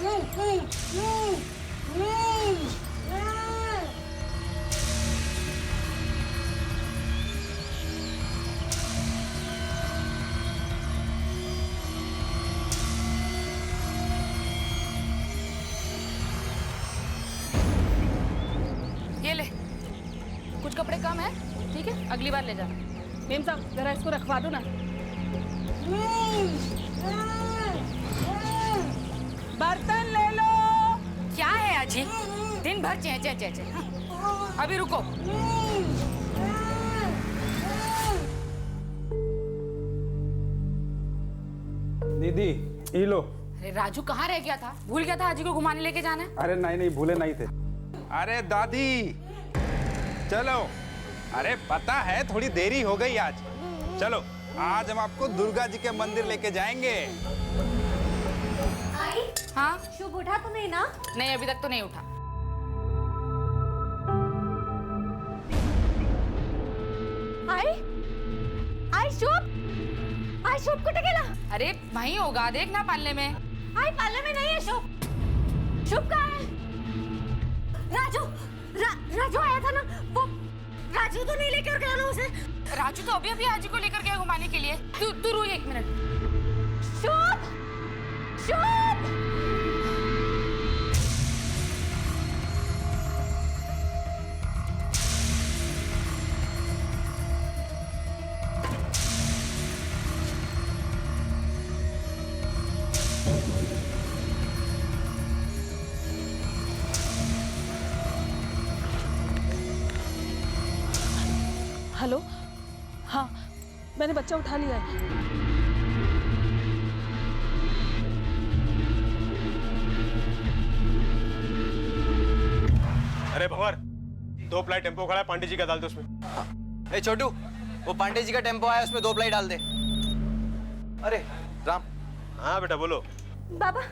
ये ले, कुछ कपड़े कम है, ठीक है, अगली बार ले जाना। मेम साहब जरा इसको रखवा दो ना। बर्तन ले लो। क्या है अजी, दिन भर चे चे चे चे। अभी रुको। दीदी ये लो। अरे राजू कहाँ रह गया था? भूल गया था आजी को घुमाने लेके जाना। अरे नहीं भूले नहीं थे। अरे दादी चलो, अरे पता है थोड़ी देरी हो गई आज। चलो आज हम आपको दुर्गा जी के मंदिर लेके जाएंगे। आई? हाँ शुभ उठा तो नहीं ना? नहीं, अभी तक तो नहीं उठा। आई शुभ कुठे गेला? अरे वहीं होगा, देखना पालने में। आई पाले में नहीं है शुभ। शुभ कहाँ है? राजू आया था ना, वो राजू तो नहीं लेकर गया ना उसे? राजू तो अभी आजी को लेकर गया घुमाने के लिए। तू रुक एक मिनट। शुभ हेलो, हाँ मैंने बच्चा उठा लिया है। अरे भंवर, 2 प्लाई टेम्पो खड़ा है, पांडे जी का डाल दे उसमें। ए छोटू, वो पांडे जी का टेम्पो आया, उसमें 2 प्लाई डाल दे। अरे राम। हाँ बेटा बोलो। बाबा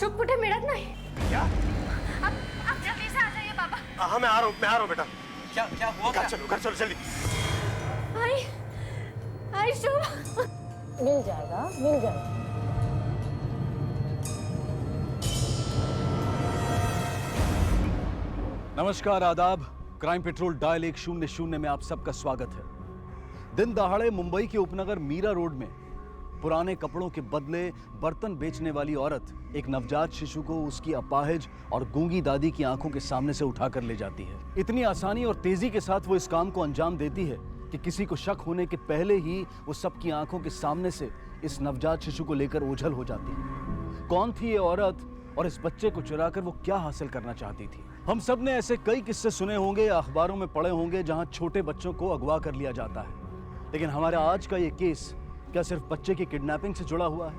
शुभ कुठे मिळत नाही। क्या? आप जल्दी से आ जाइए बाबा। हाँ मैं आ रहा हूँ बेटा। क्या हुआ? घर चलो जल्दी। आई शुभ। मिल जाएगा। नमस्कार, आदाब। क्राइम पेट्रोल डायल 100 में आप सबका स्वागत है। दिन दहाड़े मुंबई के उपनगर मीरा रोड में पुराने कपड़ों के बदले बर्तन बेचने वाली औरत एक नवजात शिशु को उसकी अपाहिज और गूंगी दादी की आंखों के सामने से उठाकर ले जाती है। इतनी आसानी और तेजी के साथ वो इस काम को अंजाम देती है कि किसी को शक होने के पहले ही वो सबकी आंखों के सामने से इस नवजात शिशु को लेकर ओझल हो जाती है। कौन थी ये औरत और इस बच्चे को चुराकर वो क्या हासिल करना चाहती थी? हम सब ने ऐसे कई किस्से सुने होंगे, अखबारों में पढ़े होंगे, जहां छोटे बच्चों को अगवा कर लिया जाता है। लेकिन हमारा आज का ये केस क्या सिर्फ बच्चे की किडनैपिंग से जुड़ा हुआ है,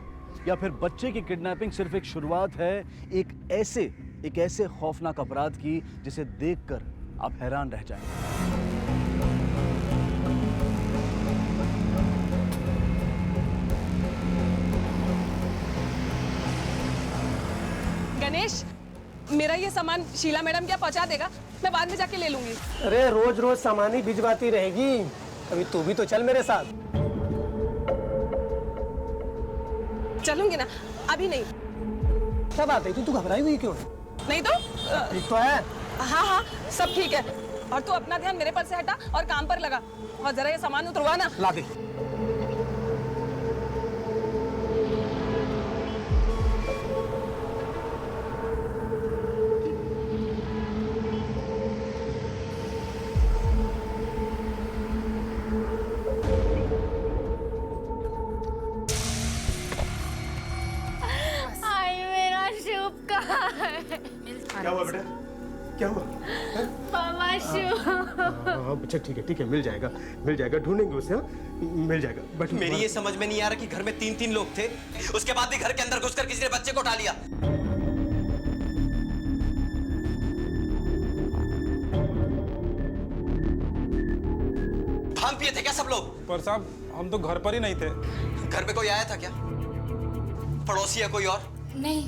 या फिर बच्चे की किडनैपिंग सिर्फ एक शुरुआत है एक ऐसे खौफनाक अपराध की जिसे देखकर आप हैरान रह जाएंगे। गणेश, मेरा ये सामान शीला मैडम क्या पहुंचा देगा? मैं बाद में जाके ले लूंगी। अरे रोज सामान ही भिजवाती रहेगी, अभी तू भी तो चल मेरे साथ। चलूंगी ना, अभी नहीं। क्या बात है, तू घबराई हुई क्यों है? नहीं तो ठीक तो है। हाँ सब ठीक है। और तू अपना ध्यान मेरे पर से हटा और काम पर लगा, और जरा ये सामान उतरवा ना। ला दे। क्या हुआ बेटा? क्या हुआ? मामा शुभ। हाँ बच्चा ठीक है मिल जाएगा ढूंढेंगे उसे। मिल जाएगा। बट मेरी ये समझ में नहीं आ रहा कि घर में 3 लोग थे, उसके बाद भी घर के अंदर घुसकर किसी ने बच्चे को उठा लिया। भांग पिए थे क्या सब लोग? पर साहब हम तो घर पर ही नहीं थे। घर में कोई आया था क्या? पड़ोसी या कोई और? नहीं,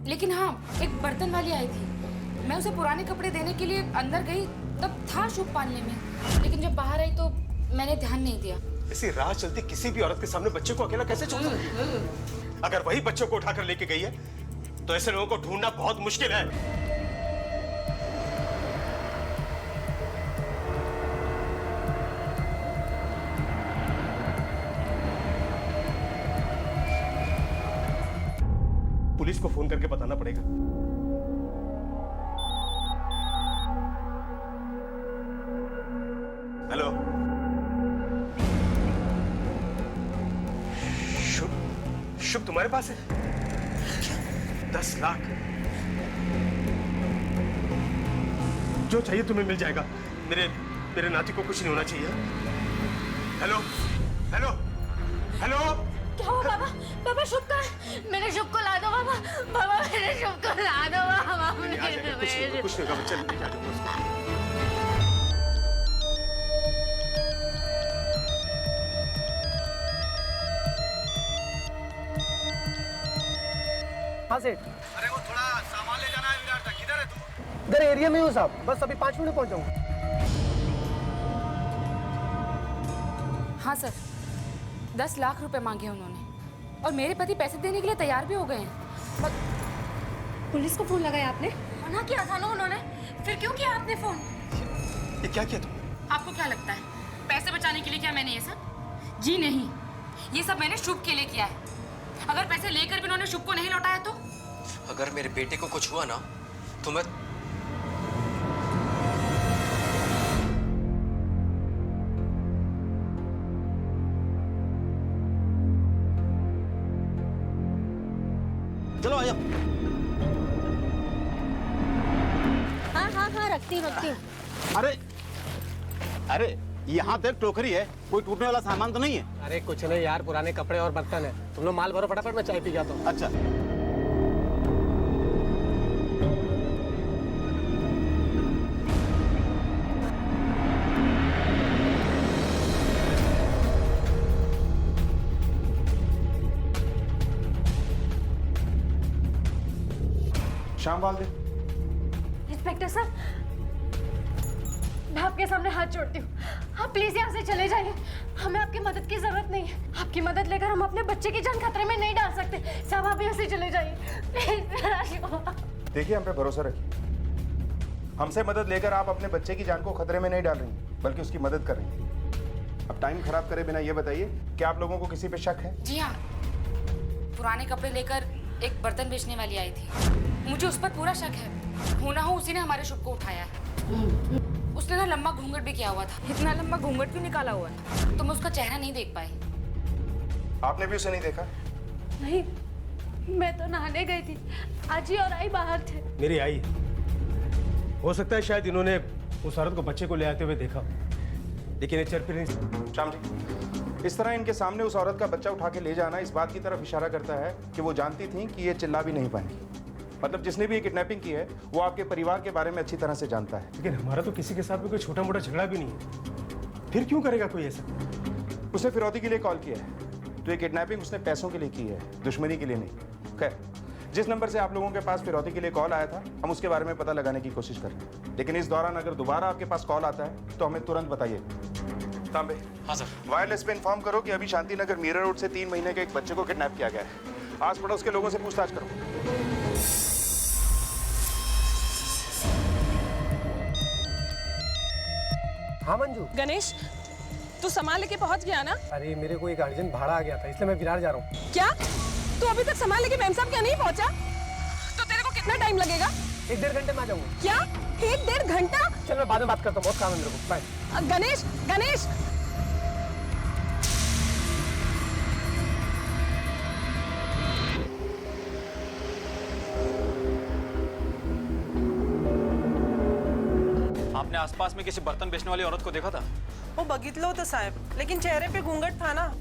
लेकिन हाँ एक बर्तन वाली आई थी। मैं उसे पुराने कपड़े देने के लिए अंदर गई, तब था शुभ पालने में, लेकिन जब बाहर आई तो मैंने ध्यान नहीं दिया। ऐसी राह चलती किसी भी औरत के सामने बच्चे को अकेला कैसे छोड़ सकती है? अगर वही बच्चों को उठाकर लेके गई है तो ऐसे लोगों को ढूंढना बहुत मुश्किल है। पुलिस को फोन करके बताना पड़ेगा। हेलो, शुभ तुम्हारे पास है? 10 लाख जो चाहिए तुम्हें मिल जाएगा। मेरे नाती को कुछ नहीं होना चाहिए। हेलो हेलो हेलो, क्या हुआ बाबा? बाबा शुभ का है। मेरे शुभ को ला दो बाबा। बाबा मेरे शुभ को ला दो बाबा। कुछ नहीं होगा बच्चा, लेके आ जाओ उसको। हाँ सेठ, अरे वो थोड़ा सामान ले जाना है विराट तक। किधर है तू? इधर एरिया में हूँ साहब, बस अभी 5 मिनट में पहुँच जाऊँगा। हाँ सर, 10 लाख रुपए मांगे उन्होंने और मेरे पति पैसे देने के लिए तैयार भी हो गए हैं। पुलिस को फोन लगाया आपने? मना किया था ना उन्होंने, फिर क्यों किया आपने फोन? ये क्या किया तुम? आपको क्या लगता है पैसे बचाने के लिए किया मैंने ये सब? जी नहीं, ये सब मैंने शुभ के लिए किया है। अगर पैसे लेकर भी उन्होंने शुभ को नहीं लौटाया तो? अगर मेरे बेटे को कुछ हुआ ना तो मैं चलो आया। हाँ रखती हूँ। अरे अरे यहाँ देख, टोकरी है, कोई टूटने वाला सामान तो नहीं है? अरे कुछ नहीं यार, पुराने कपड़े और बर्तन है। तुम लोग माल भरो फटाफट, मैं चाय पी जाता हूँ। अच्छा। शामवाल दे। इंस्पेक्टर साहब, मैं आपके सामने हाथ जोड़ती हूँ, आप प्लीज यहाँ से चले जाइए। हमें आपकी मदद की जरूरत नहीं है। आपकी मदद लेकर हम अपने बच्चे की जान खतरे में नहीं डाल सकते। साहब आप यहाँ से चले जाइए प्लीज। देखिए, हम पे भरोसा रखिए। हमसे मदद लेकर आप अपने बच्चे की जान को खतरे में नहीं डाल रही, बल्कि उसकी मदद कर रही हैं। अब टाइम खराब करे बिना ये बताइए कि आप लोगों को किसी पे शक है? जी हाँ, पुराने कपड़े लेकर एक बर्तन बेचने वाली आई थी। मुझे उस पर पूरा शक है। हो ना हो उसी ने हमारे शुभ को उठाया है। उसने ना लंबा घूंघट भी किया हुआ था। इतना लंबा घूंघट भी निकाला हुआ है तो मैं उसका चेहरा नहीं देख पाई। आपने भी उसे नहीं देखा? नहीं, मैं तो नहाने गई थी। आजी और आई बाहर थे। मेरी आई, हो सकता है शायद इन्होंने उस औरत को बच्चे को ले आते हुए देखा, लेकिन ये चल फिर नहीं। श्याम जी, इस तरह इनके सामने उस औरत का बच्चा उठा के ले जाना इस बात की तरफ इशारा करता है कि वो जानती थी कि ये चिल्ला भी नहीं पाएंगी। मतलब जिसने भी ये किडनैपिंग की है वो आपके परिवार के बारे में अच्छी तरह से जानता है। लेकिन हमारा तो किसी के साथ भी कोई छोटा मोटा झगड़ा भी नहीं है, फिर क्यों करेगा कोई ऐसा? उसने फिरौती के लिए कॉल किया है, तो ये किडनैपिंग उसने पैसों के लिए की है, दुश्मनी के लिए नहीं। खैर, जिस नंबर से आप लोगों के पास फिरौती के लिए कॉल आया था, हम उसके बारे में पता लगाने की कोशिश कर रहे हैं। लेकिन इस दौरान अगर दोबारा आपके पास कॉल आता है तो हमें तुरंत बताइए। तांबे, हाँ सर। वायरलेस पे इन्फॉर्म करो कि अभी शांतिनगर मीरा रोड से 3 महीने के एक बच्चे को किडनैप किया गया है। आस पड़ोस के लोगों से पूछताछ करो। हाँ मंजू। गणेश, तू सामान लेके पहुंच गया ना? अरे मेरे को एक अर्जेंट भाड़ा आ गया था, इसलिए मैं विरार जा रहा हूँ। क्या तू अभी तक सामान लेके मेम साहब क्या नहीं पहुंचा? तो तेरे को कितना टाइम लगेगा? 1-1.5 घंटे में आ जाऊंगा। क्या 1-1.5 घंटा? चल मैं बाद में बात करता हूँ, बहुत काम है मेरे को। बाय। गणेश, गणेश, आपने आसपास में किसी बर्तन बेचने वाली औरत को देखा था? वो बघितलं होतं साहेब, लेकिन चेहरे पे घूंघट था ना।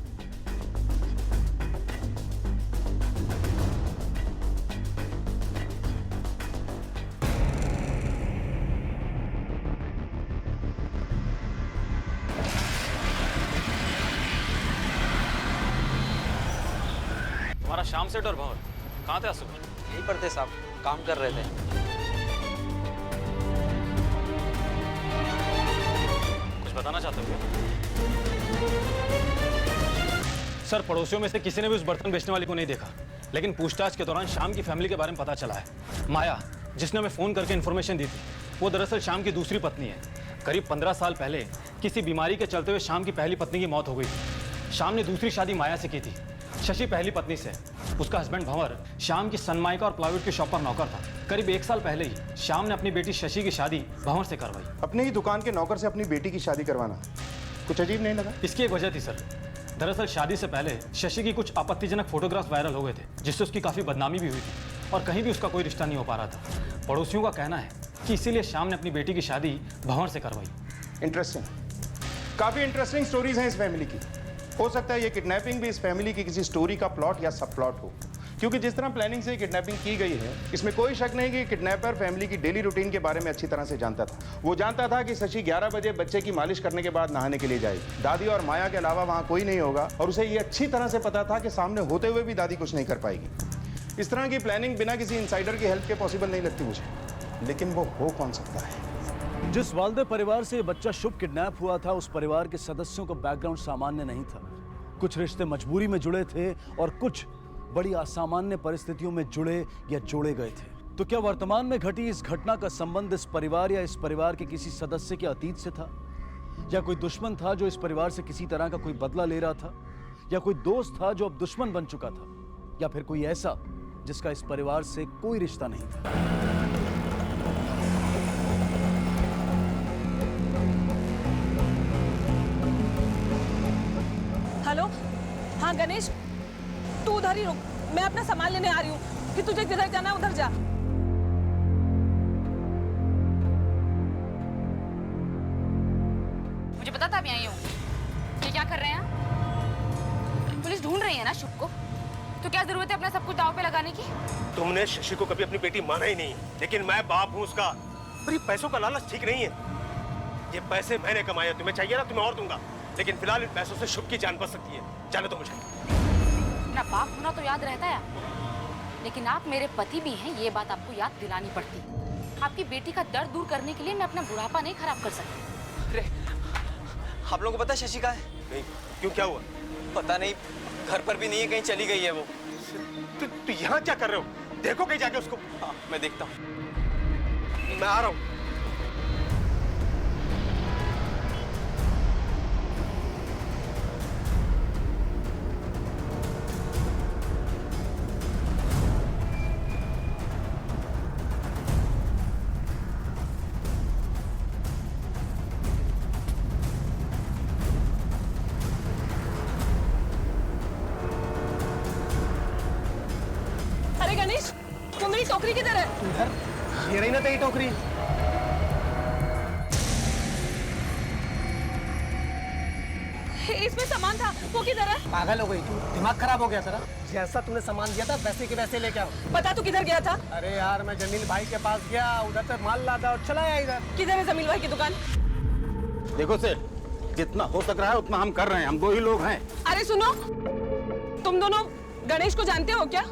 हमारा शाम सेठ और भंवर कहाँ थे आज सुबह? यहीं पर थे साहब, काम कर रहे थे। कुछ बताना चाहते हो? सर, पड़ोसियों में से किसी ने भी उस बर्तन बेचने वाली को नहीं देखा। लेकिन पूछताछ के दौरान श्याम की फैमिली के बारे में पता चला है। माया, जिसने हमें फोन करके इन्फॉर्मेशन दी थी, वो दरअसल श्याम की दूसरी पत्नी है। करीब 15 साल पहले किसी बीमारी के चलते हुए श्याम की पहली पत्नी की मौत हो गई थी। श्याम ने दूसरी शादी माया से की थी, शशि पहली पत्नी से। उसका हस्बैंड भंवर श्याम की सनमाइका और प्लाईवुड की शॉप पर नौकर था। करीब 1 साल पहले ही श्याम ने अपनी बेटी शशि की शादी भंवर से करवाई। अपने ही दुकान के नौकर से अपनी बेटी की शादी करवाना कुछ अजीब नहीं लगा? इसकी एक वजह थी सर। दरअसल शादी से पहले शशि की कुछ आपत्तिजनक फोटोग्राफ्स वायरल हो गए थे, जिससे उसकी काफी बदनामी भी हुई थी और कहीं भी उसका कोई रिश्ता नहीं हो पा रहा था। पड़ोसियों का कहना है कि इसीलिए श्याम ने अपनी बेटी की शादी भंवर से करवाई। इंटरेस्टिंग, काफी इंटरेस्टिंग स्टोरीज हैं इस फैमिली की। हो सकता है ये किडनैपिंग भी इस फैमिली की किसी स्टोरी का प्लॉट या सब प्लॉट हो, क्योंकि जिस तरह प्लानिंग से किडनैपिंग की गई है, इसमें कोई शक नहीं कि किडनैपर फैमिली की डेली रूटीन के बारे में अच्छी तरह से जानता था। वो जानता था कि शशि 11 बजे बच्चे की मालिश करने के बाद नहाने के लिए जाएगी। दादी और माया के अलावा वहाँ कोई नहीं होगा, और उसे ये अच्छी तरह से पता था कि सामने होते हुए भी दादी कुछ नहीं कर पाएगी। इस तरह की प्लानिंग बिना किसी इंसाइडर की हेल्प के पॉसिबल नहीं लगती मुझे, लेकिन वो हो कौन सकता है? जिस वालदे परिवार से ये बच्चा शुभ किडनैप हुआ था, उस परिवार के सदस्यों का बैकग्राउंड सामान्य नहीं था। कुछ रिश्ते मजबूरी में जुड़े थे और कुछ बड़ी असामान्य परिस्थितियों में जुड़े या जोड़े गए थे। तो क्या वर्तमान में घटी इस घटना का संबंध इस परिवार या इस परिवार के किसी सदस्य के अतीत से था, या कोई दुश्मन था जो इस परिवार से किसी तरह का कोई बदला ले रहा था, या कोई दोस्त था जो अब दुश्मन बन चुका था, या फिर कोई ऐसा जिसका इस परिवार से कोई रिश्ता नहीं था? हेलो, हाँ गणेश, तू उधर ही रुक, मैं अपना सामान लेने आ रही हूँ। कि तुझे किधर जाना उधर जा। मुझे पता था आप यहीं हो। ये क्या कर रहे हैं? पुलिस ढूंढ रही है ना शुभ को, तो क्या जरूरत है अपना सब कुछ दांव पे लगाने की? तुमने शशि को कभी अपनी बेटी माना ही नहीं, लेकिन मैं बाप हूँ उसका। पर ये पैसों का लालच ठीक नहीं है। ये पैसे मैंने कमाए, तुम्हें चाहिए ना तुम्हें और दूंगा, लेकिन फिलहाल इन पैसों से शुभ की जान बच सकती है। जाने दो मुझे। अपना बाप होना तो याद रहता है आपको, लेकिन आप मेरे पति भी हैं, ये बात आपको याद दिलानी पड़ती। आपकी बेटी का दर्द दूर करने के लिए मैं अपना बुढ़ापा नहीं खराब कर सकती। अरे, आप लोगों को पता है शशि कहाँ है? नहीं, क्यों, क्या हुआ? पता नहीं, घर पर भी नहीं है, कहीं चली गई है वो। तू यहाँ क्या कर रहे हो? देखो कहीं जाके उसको। हाँ, मैं देखता हूँ। मैं आ रहा हूँ। अरे गणेश, वो मेरी टोकरी किधर है? इधर, ये रही ना तेरी टोकरी। इसमें सामान था, वो किधर है? पागल हो गई तू, दिमाग खराब हो गया तेरा। जैसा तूने सामान दिया था वैसे के वैसे लेके आओ। बता तू किधर गया था? अरे यार, मैं जमील भाई के पास गया, उधर से माल लादा और चला आया इधर। किधर है जमील भाई की दुकान? देखो सेठ, जितना हो सक रहा है उतना हम कर रहे हैं, हम 2 ही लोग हैं। अरे सुनो, तुम दोनों गणेश को जानते हो क्या?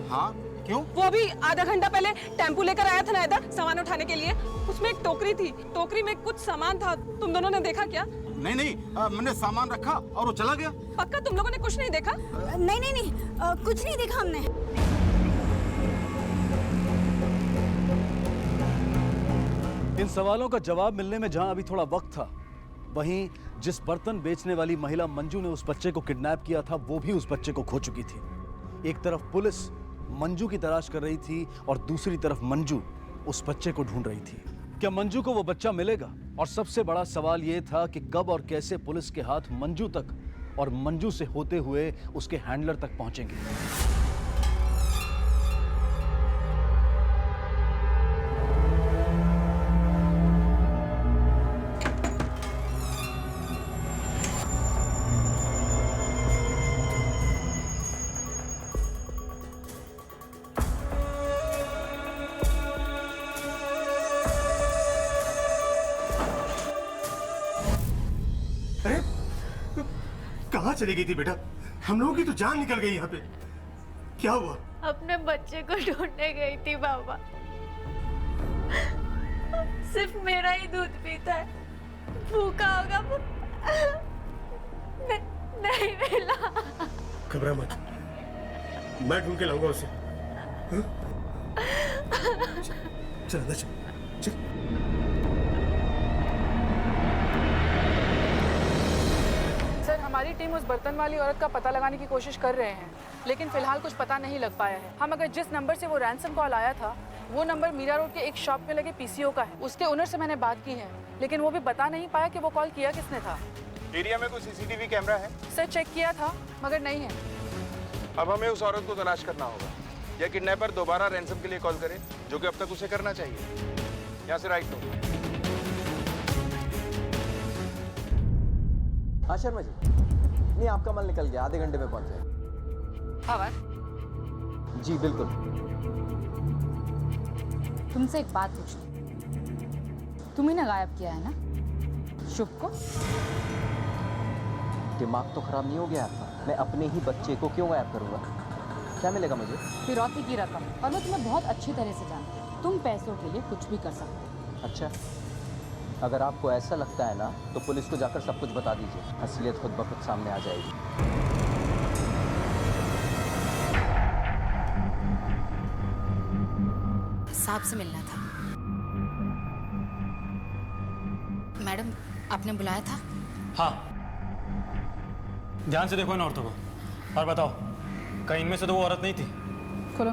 हाँ, क्यों? वो अभी आधा घंटा पहले टेम्पू लेकर आया था ना इधर सामान उठाने के लिए। उसमें एक टोकरी थी, टोकरी में कुछ सामान था। तुम दोनों ने देखा क्या? नहीं, मैंने सामान रखा और वो चला गया। पक्का तुम लोगों ने कुछ नहीं देखा? नहीं, कुछ नहीं देखा हमने। इन सवालों का जवाब मिलने में जहां अभी थोड़ा वक्त था, वहीं जिस बर्तन बेचने वाली महिला मंजू ने उस बच्चे को किडनैप किया था, वो भी उस बच्चे को खो चुकी थी। एक तरफ पुलिस मंजू की तलाश कर रही थी और दूसरी तरफ मंजू उस बच्चे को ढूंढ रही थी। क्या मंजू को वो बच्चा मिलेगा? और सबसे बड़ा सवाल ये था कि कब और कैसे पुलिस के हाथ मंजू तक और मंजू से होते हुए उसके हैंडलर तक पहुंचेंगे। कहाँ चली गई थी बेटा? हम लोगों की तो जान निकल गई यहाँ पे। क्या हुआ? अपने बच्चे को ढूंढने गई थी बाबा। सिर्फ मेरा ही दूध पीता है, भूखा होगा वो। नहीं मिला। घबरा मत, मैं ढूंढ के लाऊंगा उसे। हाँ? चल अंदर चल। सर हमारी टीम उस बर्तन वाली औरत का पता लगाने की कोशिश कर रहे हैं, लेकिन फिलहाल कुछ पता नहीं लग पाया है। हम अगर जिस नंबर से वो रैंसम कॉल आया था वो नंबर मीरा रोड के एक शॉप में लगे पीसीओ का है। उसके ओनर से मैंने बात की है, लेकिन वो भी बता नहीं पाया कि वो कॉल किया किसने था। एरिया में कोई सीसीटीवी कैमरा है? सर चेक किया था मगर नहीं है। अब हमें उस औरत को तलाश करना होगा। या किडनैपर दोबारा रैंसम के लिए कॉल करे, जो कि अब तक उसे करना चाहिए। यहाँ से राइट लो। हाँ शर्मा जी, नहीं आपका माल निकल गया, आधे घंटे में पहुंच जाए। हवर जी बिल्कुल। तुमसे एक बात पूछूं, तुम ही ना गायब किया है ना शुभ को? दिमाग तो खराब नहीं हो गया आपका? मैं अपने ही बच्चे को क्यों गायब करूंगा? क्या मिलेगा मुझे? फिरौती की रकम, और मैं तुम्हें बहुत अच्छी तरह से जानती हूँ। तुम पैसों के लिए कुछ भी कर सकते हो। अच्छा, अगर आपको ऐसा लगता है ना तो पुलिस को जाकर सब कुछ बता दीजिए, असलियत खुद ब खुद सामने आ जाएगी। साहब से मिलना था। मैडम आपने बुलाया था? हाँ, ध्यान से देखो इन औरतों को और बताओ, कहीं इनमें से तो वो औरत नहीं थी? खोलो।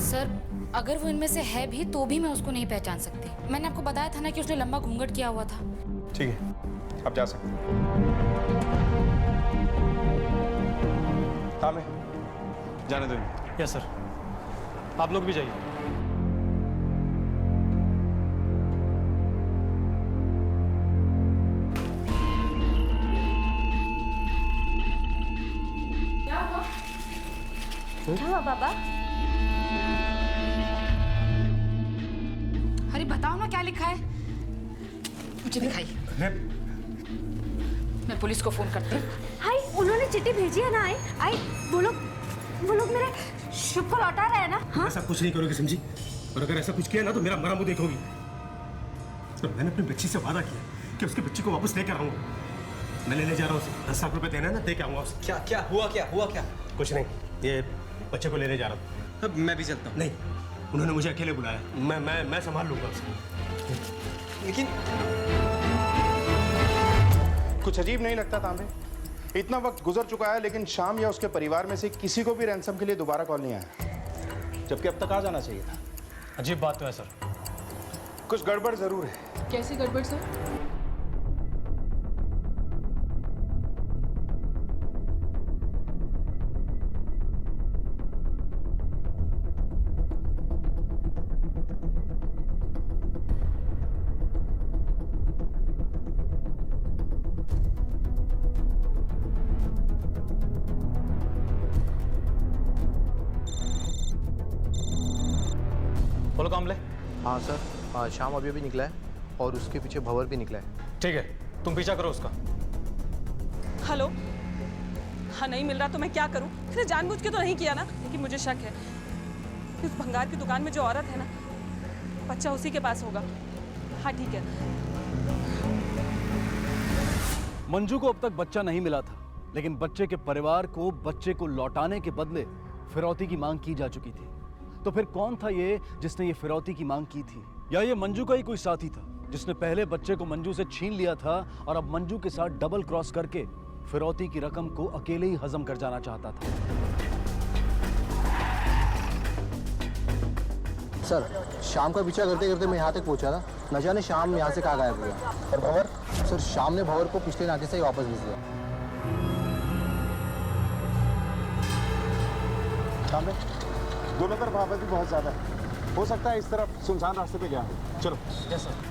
सर अगर वो इनमें से है भी तो भी मैं उसको नहीं पहचान सकती। मैंने आपको बताया था ना कि उसने लंबा घूंघट किया हुआ था। ठीक है, अब जा सकते हैं। हाँ मैं जाने दो। यस सर, आप लोग भी जाइए। क्या हुआ बाबा? अरे बताओ ना क्या लिखा है, मुझे दिखाइए। मैं पुलिस को फोन करती हूँ। हाय, उन्होंने चिट्ठी भेजी है ना। आई वो लोग मेरे शुभ को लौटा रहे हैं ना। हाँ? ऐसा कुछ नहीं करोगे समझी, और अगर ऐसा कुछ किया ना तो मेरा मरा मुंह देखोगी। तो मैंने अपनी बच्ची से वादा किया कि उसके बच्ची को वापस लेकर आऊंगा। मैं लेने जा रहा हूँ उसे, 10 लाख रुपए देना है ना, दे के आऊंगा उसे। क्या हुआ? कुछ नहीं, ये बच्चे को लेने जा रहा हूँ। अब मैं भी चलता हूँ। नहीं, उन्होंने मुझे अकेले बुलाया। मैं संभाल लूंगा उसे। लेकिन कुछ अजीब नहीं लगता तांबे? इतना वक्त गुजर चुका है लेकिन शाम या उसके परिवार में से किसी को भी रैंसम के लिए दोबारा कॉल नहीं आया, जबकि अब तक आ जाना चाहिए था। अजीब बात तो है सर। कुछ गड़बड़ जरूर है। कैसी गड़बड़ सर? बोलो कामले। हाँ सर, शाम अभी निकला है और उसके पीछे भंवर भी निकला है। ठीक है, तुम पीछा करो उसका। हेलो। हाँ नहीं मिल रहा तो मैं क्या करूं? इसने जानबूझ के तो नहीं किया ना, लेकिन मुझे शक है कि उस भंगार की दुकान में जो औरत है ना, बच्चा उसी के पास होगा। हाँ ठीक है। मंजू को अब तक बच्चा नहीं मिला था, लेकिन बच्चे के परिवार को बच्चे को लौटाने के बदले फिरौती की मांग की जा चुकी थी। तो फिर कौन था ये जिसने ये फिरौती की मांग की थी? या ये मंजू का ही कोई साथी था जिसने पहले बच्चे को मंजू से छीन लिया था और अब मंजू के साथ डबल क्रॉस करके फिरौती की रकम को अकेले ही हजम कर जाना चाहता था? सर, शाम का पीछा करते करते मैं यहाँ तक पहुँचा ना, न जाने शाम यहाँ से कहाँ गायब हुआ। और भंवर? सर, शाम ने भंवर को पिछले नाके से ही वापस भेज दिया। दोनों तरफ आबादी बहुत ज्यादा है, हो सकता है इस तरफ सुनसान रास्ते पे गया हो। चलो। Yes sir.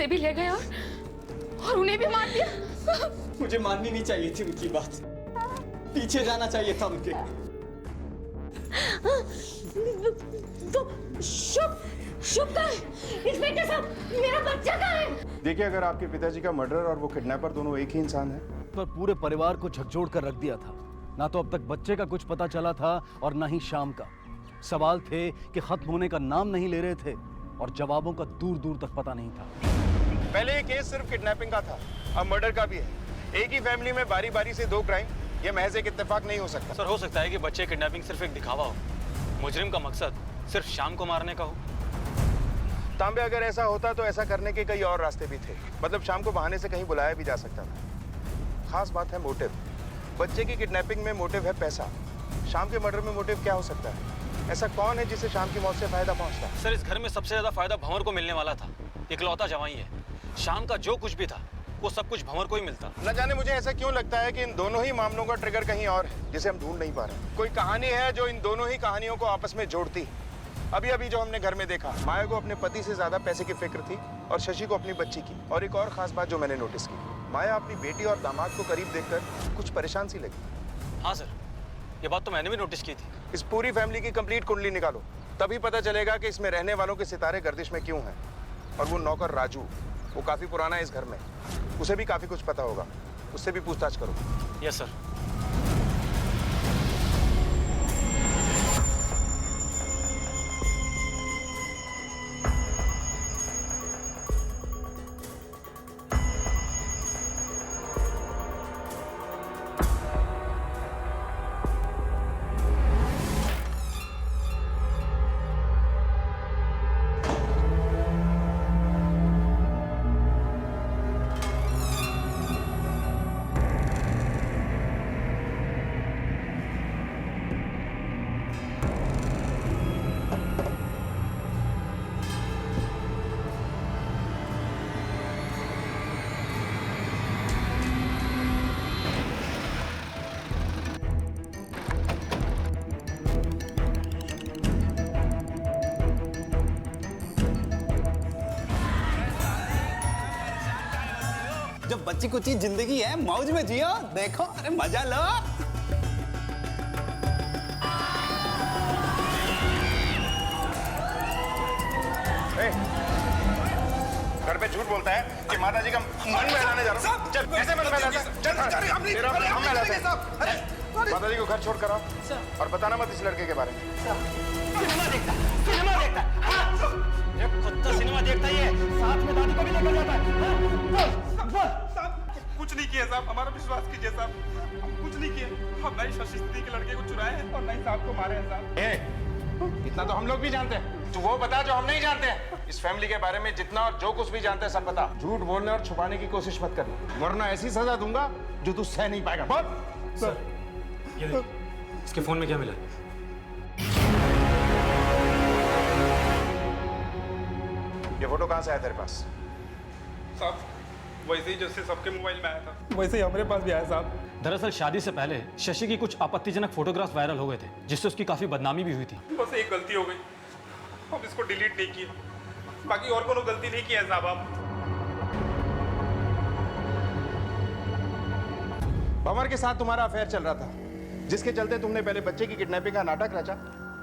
उसे भी ले गए और उन्हें भी मार दिया। मुझे माननी नहीं चाहिए थी उनकी बात, पीछे जाना चाहिए था उनके। तो शुभ कहाँ है? इंस्पेक्टर साहब, मेरा बच्चा कहाँ है? देखिए, अगर आपके पिताजी का मर्डर और वो किडनैपर दोनों एक ही इंसान है, पर पूरे परिवार को झकझोर कर रख दिया था। ना तो अब तक बच्चे का कुछ पता चला था और ना ही शाम का। सवाल थे कि खत्म होने का नाम नहीं ले रहे थे और जवाबों का दूर दूर तक पता नहीं था। पहले ये केस सिर्फ किडनैपिंग का था, अब मर्डर का भी है। एक ही फैमिली में बारी बारी से 2 क्राइम, ये महज एक इत्तेफाक नहीं हो सकता। सर, हो सकता है कि बच्चे किडनैपिंग सिर्फ एक दिखावा हो, मुजरिम का मकसद सिर्फ शाम को मारने का हो। तांबे, अगर ऐसा होता तो ऐसा करने के कई और रास्ते भी थे। मतलब शाम को बहाने से कहीं बुलाया भी जा सकता था। खास बात है मोटिव। बच्चे की किडनैपिंग में मोटिव है पैसा, शाम के मर्डर में मोटिव क्या हो सकता है? ऐसा कौन है जिसे शाम की मौत से फायदा पहुंचता है? सर, इस घर में सबसे ज्यादा फायदा भंवर को मिलने वाला था। इकलौता जवाई है। शाम का जो कुछ भी था वो सब कुछ भंवर को ही मिलता। न जाने मुझे ऐसा क्यों लगता है कि इन दोनों ही मामलों का ट्रिगर कहीं और है जिसे हम ढूंढ नहीं पा रहे। कोई कहानी है जो इन दोनों ही कहानियों को आपस में जोड़ती। अभी अभी जो हमने घर में देखा, माया को अपने पति से ज्यादा पैसे की फिक्र थी और शशि को अपनी बच्ची की। और एक और खास बात जो मैंने नोटिस की, माया अपनी बेटी और दामाद को करीब देखकर कुछ परेशान सी लगी। हाँ सर, ये बात तो मैंने भी नोटिस की थी। इस पूरी फैमिली की कंप्लीट कुंडली निकालो, तभी पता चलेगा कि इसमें रहने वालों के सितारे गर्दिश में क्यों हैं। और वो नौकर राजू, वो काफी पुराना है इस घर में, उसे भी काफी कुछ पता होगा, उससे भी पूछताछ करो। Yes sir. जब बच्ची कुची जिंदगी है, मौज में जियो, देखो, अरे मजा लो। घर पे झूठ बोलता है कि माताजी का मन बहलाने जा रहा हूँ। चल, कैसे मन बहलाता है? चल, तेरा मन हम बहलाते हैं। माताजी को घर छोड़ कर आओ और बताना मत इस लड़के के बारे में। सिनेमा देखता ये कुत्ता सिनेमा देखता ही है, साथ में दादी को भी लेकर जाता है। कुछ नहीं किया साहब, हमारा विश्वास कीजिए साहब, हम कुछ नहीं किए। हम नहीं शशि के लड़के को चुराए हैं और नहीं साहब को मारे हैं साहब। इतना तो हम लोग भी जानते हैं, तू वो बता जो हम नहीं जानते हैं। इस फैमिली के बारे में जितना और जो कुछ भी जानते हैं सब बता। झूठ बोलने और छुपाने की कोशिश मत करना, वरना ऐसी सजा दूंगा जो तू सह नहीं पाएगा। बोल। सर, ये देखो, इसके फोन में क्या मिला? ये फोटो कहाँ से आया तेरे पास? साहब, वैसे ही जैसे सबके मोबाइल में आया था वैसे ही हमारे पास भी आया साहब। दरअसल शादी से पहले शशि की कुछ आपत्तिजनक फोटोग्राफ वायरल हो गए थे, जिससे उसकी काफी बदनामी भी हुई थी। बस एक गलती हो गई, हम इसको डिलीट नहीं किया, बाकी और कोनो गलती नहीं किया साहब। आप भंवर के साथ तुम्हारा अफेयर चल रहा था, जिसके चलते तुमने पहले बच्चे की किडनैपिंग का नाटक रचा,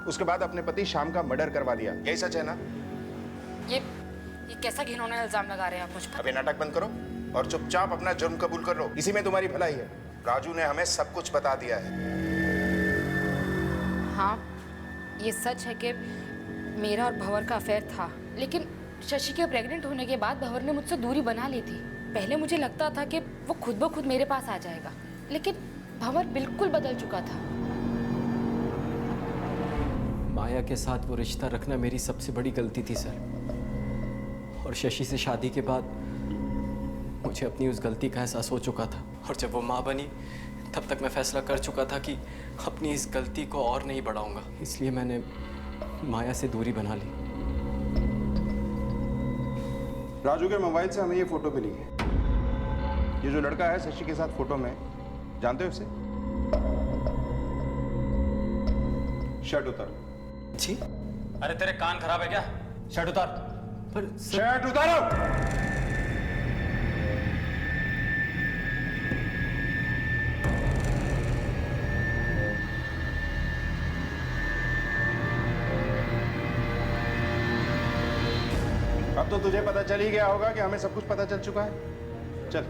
उसके बाद अपने पति शाम का मर्डर करवा दिया। यही सच है ना? ये कैसा घिनौना इल्जाम लगा रहे हैं आप मुझ पर? अबे नाटक बंद करो और चुपचाप अपना जुर्म कबूल कर लो, इसी में तुम्हारी भलाई है। राजू ने हमें सब कुछ बता दिया है। हाँ, ये सच है कि मेरा और भंवर का अफेयर था, लेकिन शशि के प्रेग्नेंट होने के बाद भंवर ने मुझसे दूरी बना ली थी। पहले मुझे लगता था कि वो खुद ब खुद मेरे पास आ जाएगा, लेकिन भंवर बिल्कुल बदल चुका था। माया के साथ वो रिश्ता रखना मेरी सबसे बड़ी गलती थी सर, और शशि से शादी के बाद मुझे अपनी उस गलती का एहसास हो चुका था। और जब वो माँ बनी तब तक मैं फैसला कर चुका था कि अपनी इस गलती को और नहीं बढ़ाऊंगा, इसलिए मैंने माया से दूरी बना ली। राजू के मोबाइल से हमें ये फोटो मिली है। ये जो लड़का है शशि के साथ फोटो में, जानते हो उसे? शर्ट उतार। जी? अरे तेरे कान खराब है क्या? शर्ट उतार। पर शर्ट उतारो। अब तो तुझे पता चल ही गया होगा कि हमें सब कुछ पता चल चुका है। चल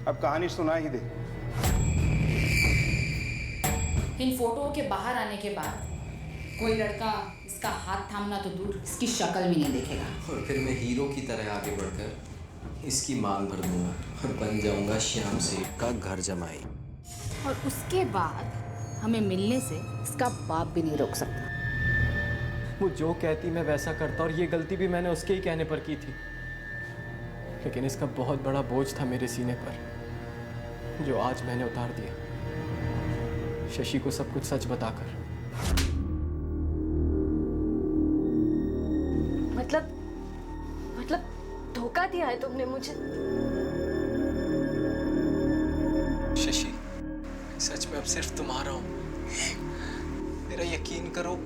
अब कहानी सुना ही दे। इन फोटोओं के बाहर आने के बाद कोई लड़का इसका हाथ थामना तो दूर, इसकी शक्ल भी नहीं देखेगा। और फिर मैं हीरो की तरह आगे बढ़कर इसकी मांग भर दूंगा और बन जाऊंगा श्याम सेठ का घर जमाई। और उसके बाद हमें मिलने से इसका बाप भी नहीं रोक सकता। वो जो कहती मैं वैसा करता, और ये गलती भी मैंने उसके ही कहने पर की थी। लेकिन इसका बहुत बड़ा बोझ था मेरे सीने पर, जो आज मैंने उतार दिया, शशि को सब कुछ सच बताकर। मतलब धोखा दिया है तुमने मुझे। शशि, सच में अब सिर्फ तुम्हारा हूं। मेरा यकीन करो,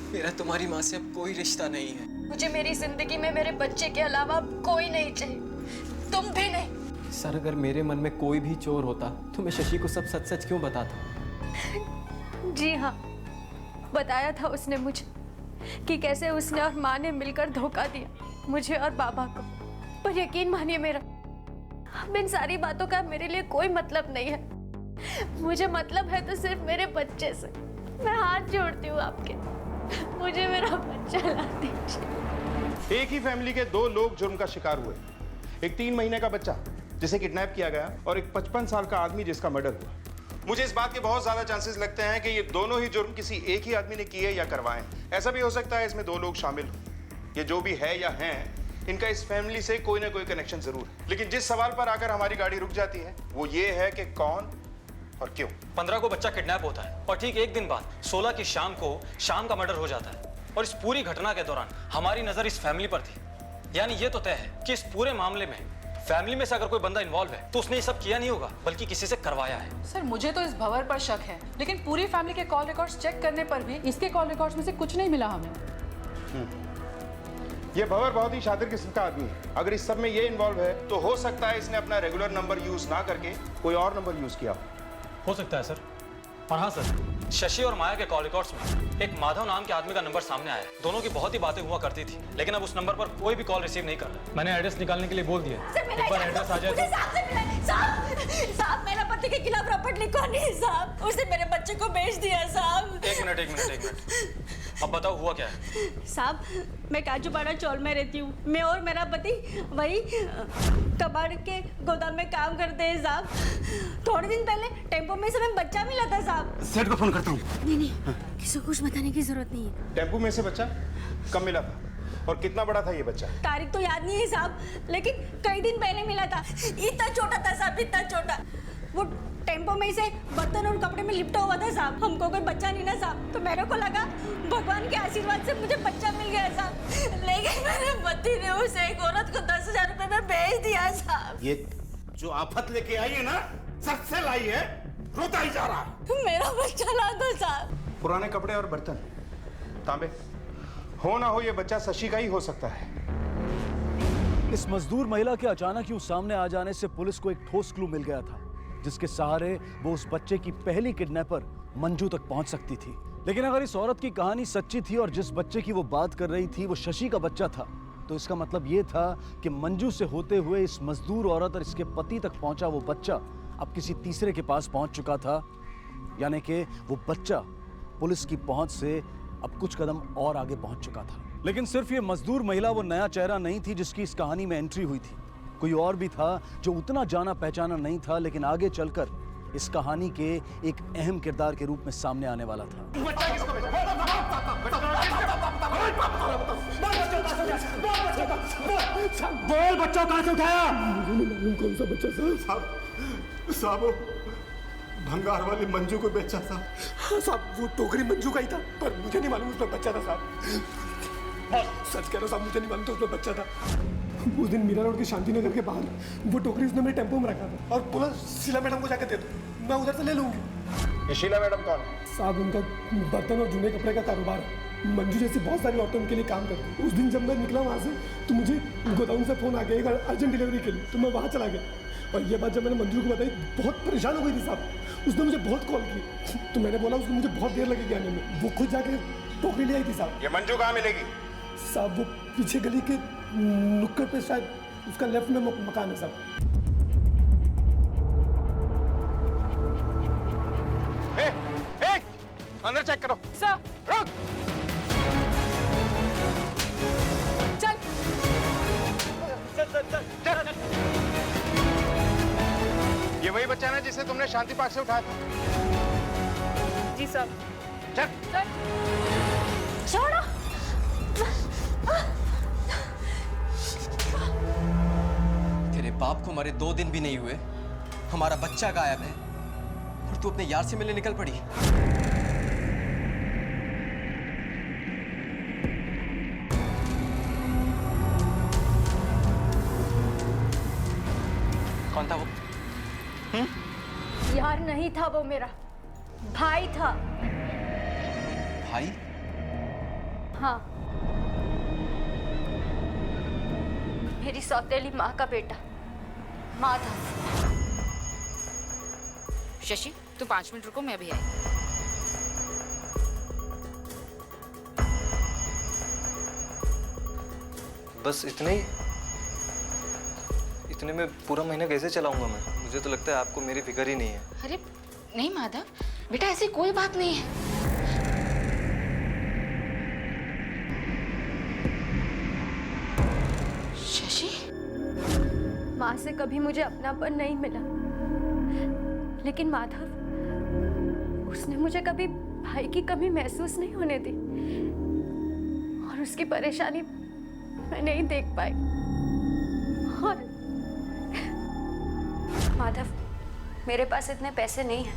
मेरा तुम्हारी माँ से अब कोई रिश्ता नहीं है। मुझे मेरी जिंदगी में मेरे बच्चे के अलावा कोई नहीं चाहिए, तुम भी नहीं। सर, अगर मेरे मन में कोई भी चोर होता तो मैं शशि को सब सच सच क्यों बताता? जी हाँ, बताया था उसने मुझे कि कैसे उसने और माँ ने मिलकर धोखा दिया मुझे और बाबा को। पर यकीन मानिए मेरा, अब इन सारी बातों का मेरे लिए कोई मतलब नहीं है। मुझे मतलब है तो सिर्फ मेरे बच्चे से। मैं हाथ जोड़ती हूँ आपके, मुझे मेरा बच्चा ला दीजिए। एक ही फैमिली के दो लोग जुर्म का शिकार हुए। एक 3 महीने का बच्चा जिसे किडनैप किया गया और एक 55 साल का आदमी जिसका मर्डर हुआ। मुझे इस बात के बहुत ज्यादा चांसेस लगते हैं कि ये दोनों ही जुर्म किसी एक ही आदमी ने किए या करवाए। ऐसा भी हो सकता है इसमें 2 लोग शामिल हों। ये जो भी है या हैं, इनका इस फैमिली से कोई ना कोई कनेक्शन जरूर है। लेकिन जिस सवाल पर आकर हमारी गाड़ी रुक जाती है वो ये है कि कौन और क्यों। 15 को बच्चा किडनैप होता है और ठीक एक दिन बाद 16 की शाम को शाम का मर्डर हो जाता है। और इस पूरी घटना के दौरान हमारी नजर इस फैमिली पर थी। यानी ये तो तय है कि इस पूरे मामले में फैमिली में से अगर कोई बंदा इन्वॉल्व है तो उसने ये सब किया नहीं होगा, बल्कि किसी से करवाया है। सर, मुझे तो इस भंवर पर शक है, लेकिन पूरी फैमिली के कॉल रिकॉर्ड्स चेक करने पर भी इसके कॉल रिकॉर्ड्स में से कुछ नहीं मिला हमें। ये भंवर बहुत ही शातिर किस्म का आदमी है। अगर इस सब में ये इन्वॉल्व है तो हो सकता है इसने अपना रेगुलर नंबर यूज ना करके कोई और नंबर यूज किया हो सकता है सर। और हाँ सर, शशि और माया के कॉल रिकॉर्ड्स में एक माधव नाम के आदमी का नंबर सामने आया है। दोनों की बहुत ही बातें हुआ करती थी, लेकिन अब उस नंबर पर कोई भी कॉल रिसीव नहीं कर रहा। मैंने एड्रेस निकालने के लिए बोल दिया। एक बार एड्रेस आ जाए साहब, मेरा पति के खिलाफ रपट लिखवा नहीं साहब, उसने मेरे बच्चे को बेच दिया साहब। एक मिनट। अब बताओ हुआ क्या है? साहब, मैं काजूपाड़ा चौल में रहती हूँ। मैं और मेरा पति वही कबाड़ के गोदाम में काम करते हैं साहब। थोड़े दिन पहले टेम्पो में से हमें बच्चा मिला था साहब। सेठ को फोन करता हूँ। नहीं, किसी को कुछ बताने की जरूरत नहीं है। टेम्पो में से बच्चा कब मिला था और कितना बड़ा था ये बच्चा? तारीख तो याद नहीं है साहब, लेकिन कई दिन पहले मिला था। इतना छोटा था साहब, इतना छोटा। वो टेम्पो में से बर्तन और कपड़े में लिपटा हुआ था साहब। हमको कोई बच्चा नहीं ना साहब, तो मेरे को लगा भगवान के आशीर्वाद से मुझे बच्चा मिल गया साहब। लेकिन मेरे पति ने उसे एक औरत को 10,000 रुपए में बेच दिया साहब। ये जो आफत लेके आई है ना, सच से लाई है, रोता ही जा रहा है। मेरा बच्चा ला दो साहब। पुराने कपड़े और बर्तन, तांबे, हो ना हो ये बच्चा शशि का ही हो सकता है। इस मजदूर महिला के अचानक यूं सामने आ जाने से पुलिस को एक ठोस क्लू मिल गया था, जिसके सहारे वो उस बच्चे की पहली किडनैपर मंजू तक पहुंच सकती थी। लेकिन अगर इस औरत की कहानी सच्ची थी और जिस बच्चे की वो बात कर रही थी वो शशि का बच्चा था, तो इसका मतलब ये था कि मंजू से होते हुए इस मजदूर औरत और इसके पति तक पहुंचा वो बच्चा अब किसी तीसरे के पास पहुंच चुका था। यानी कि वो बच्चा पुलिस की पहुंच से अब कुछ कदम और आगे पहुंच चुका था। लेकिन सिर्फ ये मजदूर महिला वो नया चेहरा नहीं थी जिसकी इस कहानी में एंट्री हुई थी। कोई और भी था जो उतना जाना पहचाना नहीं था, लेकिन आगे चलकर इस कहानी के एक अहम किरदार के रूप में सामने आने वाला था। बोल, बच्चा कहां से उठाया? कौन सा बच्चा साहब? वो भंगार वाली मंजू को बेचा था साहब। वो टोकरी मंजू का ही था, पर मुझे नहीं मालूम उसमें बच्चा था साहब। सच कह रहा साहब, मुझे नहीं मालूम था उसमें बच्चा था। उस दिन मीरा रोड के शांति नगर के बाहर वो टोकरी उसने मेरे टेम्पो में रखा था और बोला शीला मैडम को जाकर दे दो, मैं उधर से ले लूंगी। ये शीला मैडम कौन है? साहब, उनका बर्तन और जूने कपड़े का कारोबार है। मंजू जैसी बहुत सारी औरतें उनके लिए काम करती हैं। उस दिन जब मैं निकला वहाँ से तो मुझे गोदाम से फोन आ गया अर्जेंट डिलीवरी के लिए, तो मैं वहाँ चला गया। और ये बात जब मैंने मंजू को बताई, बहुत परेशान हो गई थी साहब। उसने मुझे बहुत कॉल की, तो मैंने बोला उसको मुझे बहुत देर लगेगी आने में। वो खुद जाके टोकरी ले आई थी साहब। ये मंजू कहाँ मिलेगी? साहब वो पीछे गली के नुक्कड़ पे शायद उसका लेफ्ट में मकान है साहब। अंदर चेक करो। सर रुक। चल चल। ये वही बच्चा ना जिसे तुमने शांति पार्क से उठाया था? जी सर। चल। चल छोड़ो। तेरे बाप को मरे 2 दिन भी नहीं हुए, हमारा बच्चा गायब है और तू अपने यार से मिलने निकल पड़ी। कौन था वो? यार नहीं था वो, मेरा भाई था। भाई? हाँ, मेरी सौतेली माँ का बेटा माधव। शशि तुम 5 मिनट रुको, मैं अभी आई। बस इतने में पूरा महीना कैसे चलाऊंगा मैं? मुझे तो लगता है आपको मेरी फिक्र ही नहीं है। अरे नहीं माधव बेटा, ऐसी कोई बात नहीं है। शशि, माँ से कभी मुझे अपनापन नहीं मिला, लेकिन माधव, उसने मुझे कभी भाई की कमी महसूस नहीं होने दी और उसकी परेशानी मैं नहीं देख पाई। और माधव, मेरे पास इतने पैसे नहीं हैं।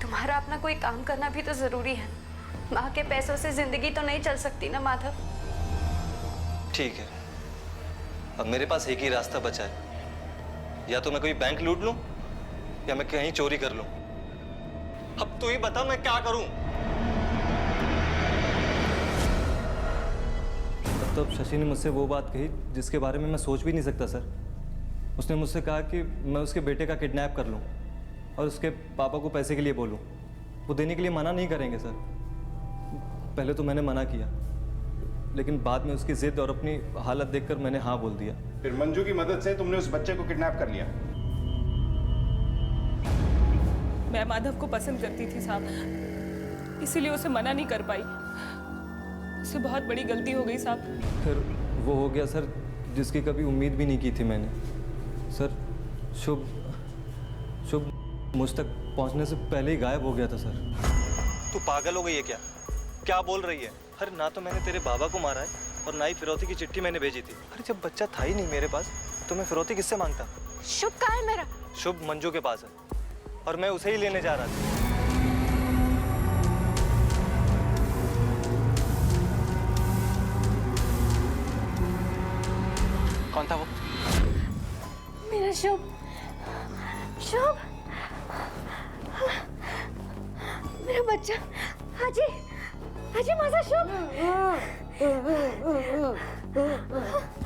तुम्हारा अपना कोई काम करना भी तो जरूरी है। माँ के पैसों से जिंदगी तो नहीं चल सकती ना माधव। ठीक है, अब मेरे पास एक ही रास्ता बचा है, या तो मैं कोई बैंक लूट लूं या मैं कहीं चोरी कर लूं। अब तू ही बता मैं क्या करूं? तब शशि ने मुझसे वो बात कही जिसके बारे में मैं सोच भी नहीं सकता सर। उसने मुझसे कहा कि मैं उसके बेटे का किडनैप कर लूं और उसके पापा को पैसे के लिए बोलूं। वो देने के लिए मना नहीं करेंगे सर। पहले तो मैंने मना किया, लेकिन बाद में उसकी जिद और अपनी हालत देखकर मैंने हाँ बोल दिया। फिर मंजू की मदद से तुमने उस बच्चे को किडनैप कर लिया। मैं माधव को पसंद करती थी साहब, इसीलिए उसे मना नहीं कर पाई। उससे बहुत बड़ी गलती हो गई साहब। फिर वो हो गया सर जिसकी कभी उम्मीद भी नहीं की थी मैंने। सर शुभ मुझ तक पहुंचने से पहले ही गायब हो गया था सर। तू पागल हो गई है क्या? क्या बोल रही है? अरे ना तो मैंने तेरे बाबा को मारा है और ना ही फिरौती की चिट्ठी मैंने भेजी थी। अरे जब बच्चा था ही नहीं मेरे पास तो मैं फिरौती किससे मांगता? शुभ कहाँ है मेरा? शुभ मंजू के पास है और मैं उसे ही लेने जा रहा था। कौन था वो? मेरा शुभ। शुभ, मेरा बच्चा। हाजी, हाजी माजा शुभ।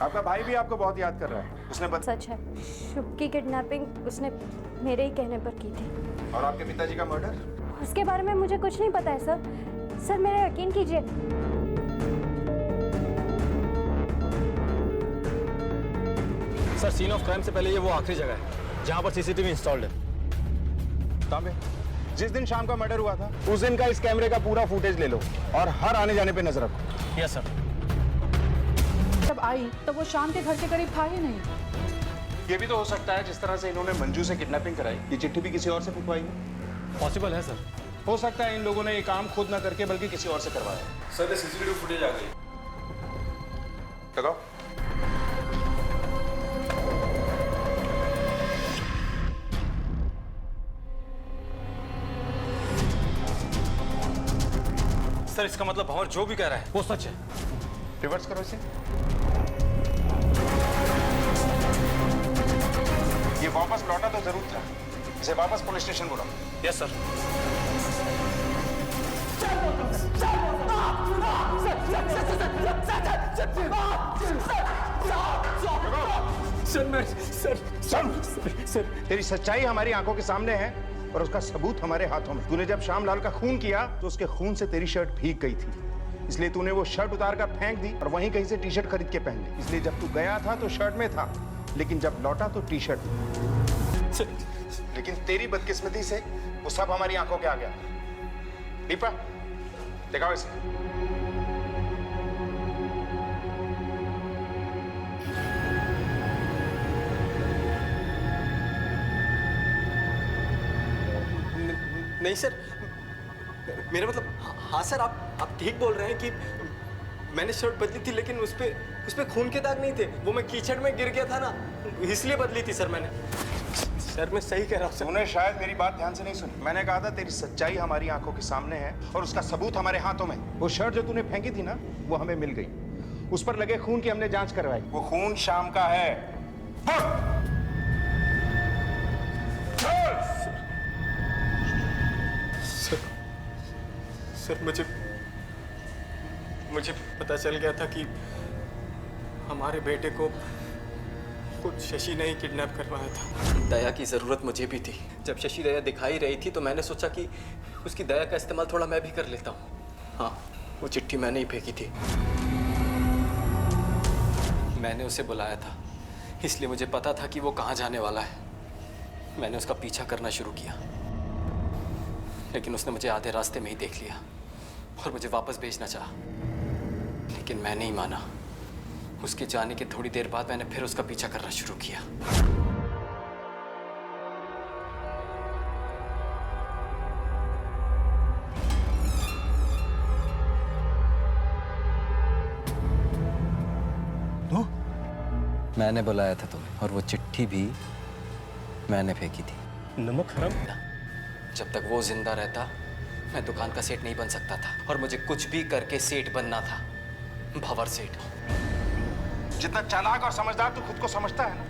आपका भाई भी आपको बहुत याद कर रहा है। उसने सच है, शुभ की किडनैपिंग उसने मेरे ही कहने पर की थी। और आपके पिताजी का मर्डर? उसके बारे में मुझे कुछ नहीं पता है सर। सर मेरा यकीन कीजिए। सर सीन ऑफ क्राइम से पहले ये वो आखिरी जगह है जहां पर सीसीटीवी इंस्टॉल्ड है। तांबे, जिस दिन शाम का मर्डर हुआ था उस दिन का इस कैमरे का पूरा फुटेज ले लो और हर आने जाने पे नजर रखो। Yes sir. जब आई तब वो शाम के घर के करीब था ही नहीं। ये भी तो हो सकता है जिस तरह से इन्होंने मंजू से किडनैपिंग कराई, ये चिट्ठी भी किसी और से फुकवाई है। पॉसिबल है सर। हो सकता है इन लोगों ने ये काम खुद ना करके बल्कि किसी और से करवाया। सर सीसीटीवी फुटेज आ गई। लगाओ। सर इसका मतलब भंवर जो भी कह रहा है वो सच है। रिवर्स करो इसे। ये वापस लौटा तो जरूर था, इसे वापस पुलिस स्टेशन बुलाओ। Yes sir. सर, तेरी सच्चाई हमारी आंखों के सामने है और उसका सबूत हमारे हाथों में। तूने जब श्यामलाल का खून किया तो उसके खून से तेरी शर्ट भीग गई थी इसलिए तूने वो शर्ट उतार कर फेंक दी और वहीं कहीं से टी शर्ट खरीद के पहन ली। इसलिए जब तू गया था तो शर्ट में था, लेकिन जब लौटा तो टी शर्ट में। लेकिन तेरी बदकिस्मती से वो सब हमारी आंखों के आ गया। दीपा, दिखाओ इसे। नहीं सर, मेरा मतलब हाँ सर, आप ठीक बोल रहे हैं कि मैंने शर्ट बदली थी, लेकिन उस पे खून के दाग नहीं थे। वो मैं कीचड़ में गिर गया था ना, इसलिए बदली थी सर मैंने। सर मैं सही कह रहा हूँ सर। तूने शायद मेरी बात ध्यान से नहीं सुनी। मैंने कहा था तेरी सच्चाई हमारी आंखों के सामने है और उसका सबूत हमारे हाथों में। वो शर्ट जो तूने फेंकी थी ना, वो हमें मिल गई। उस पर लगे खून की हमने जांच करवाई। वो खून शाम का है। सर मुझे पता चल गया था कि हमारे बेटे को खुद शशि ने ही किडनैप करवाया था। दया की ज़रूरत मुझे भी थी। जब शशि दया दिखाई रही थी तो मैंने सोचा कि उसकी दया का इस्तेमाल थोड़ा मैं भी कर लेता हूँ। हाँ, वो चिट्ठी मैंने ही फेंकी थी। मैंने उसे बुलाया था, इसलिए मुझे पता था कि वो कहाँ जाने वाला है। मैंने उसका पीछा करना शुरू किया, लेकिन उसने मुझे आधे रास्ते में ही देख लिया और मुझे वापस भेजना चाहा, लेकिन मैं नहीं माना। उसके जाने के थोड़ी देर बाद मैंने फिर उसका पीछा करना शुरू किया। तो मैंने बुलाया था तुम्हें और वो चिट्ठी भी मैंने फेंकी थी। नमक हराम। जब तक वो जिंदा रहता मैं दुकान का सेठ नहीं बन सकता था, और मुझे कुछ भी करके सेठ बनना था, भंवर सेठ। जितना चालाक और समझदार तू खुद को समझता है ना,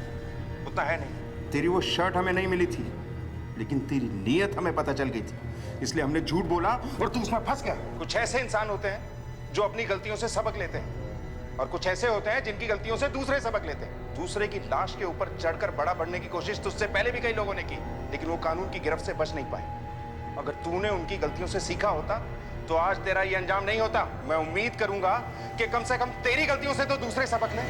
उतना है नहीं। तेरी वो शर्ट हमें नहीं मिली थी, लेकिन तेरी नीयत हमें पता चल गई थी, इसलिए हमने झूठ बोला और तू उसमें फंस गया। कुछ ऐसे इंसान होते हैं जो अपनी गलतियों से सबक लेते हैं, और कुछ ऐसे होते हैं जिनकी गलतियों से दूसरे सबक लेते हैं। दूसरे की लाश के ऊपर चढ़कर बड़ा बनने की कोशिश तुझसे पहले भी कई लोगों ने की, लेकिन वो कानून की गिरफ्त से बच नहीं पाए। अगर तूने उनकी गलतियों से सीखा होता तो आज तेरा ये अंजाम नहीं होता। मैं उम्मीद करूंगा कि कम से कम तेरी गलतियों से तो दूसरे सबक लें।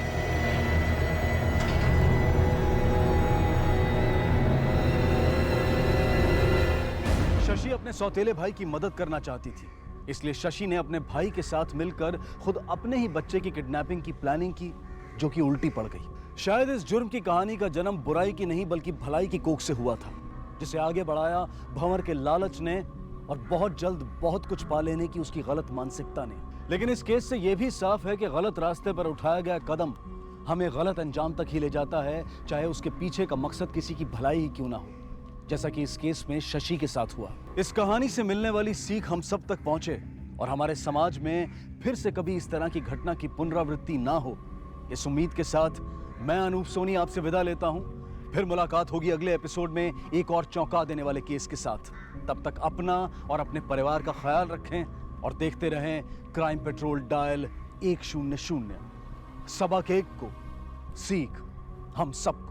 शशि अपने सौतेले भाई की मदद करना चाहती थी, इसलिए शशि ने अपने भाई के साथ मिलकर खुद अपने ही बच्चे की किडनैपिंग की प्लानिंग की, जो कि उल्टी पड़ गई। शायद इस जुर्म की कहानी का जन्म बुराई की नहीं बल्कि भलाई की कोख से हुआ था, जिसे आगे बढ़ाया भंवर के लालच ने और बहुत जल्द बहुत कुछ पा लेने की उसकी गलत मानसिकता ने। लेकिन इस केस से यह भी साफ है कि गलत रास्ते पर उठाया गया कदम हमें गलत अंजाम तक ही ले जाता है, चाहे उसके पीछे का मकसद किसी की भलाई ही क्यों ना हो, जैसा कि इस केस में शशि के साथ हुआ। इस कहानी से मिलने वाली सीख हम सब तक पहुंचे और हमारे समाज में फिर से कभी इस तरह की घटना की पुनरावृत्ति ना हो, इस उम्मीद के साथ मैं अनूप सोनी आपसे विदा लेता हूं। फिर मुलाकात होगी अगले एपिसोड में एक और चौंका देने वाले केस के साथ। तब तक अपना और अपने परिवार का ख्याल रखें और देखते रहें क्राइम पेट्रोल डायल 100। सबक एक को सीख हम सब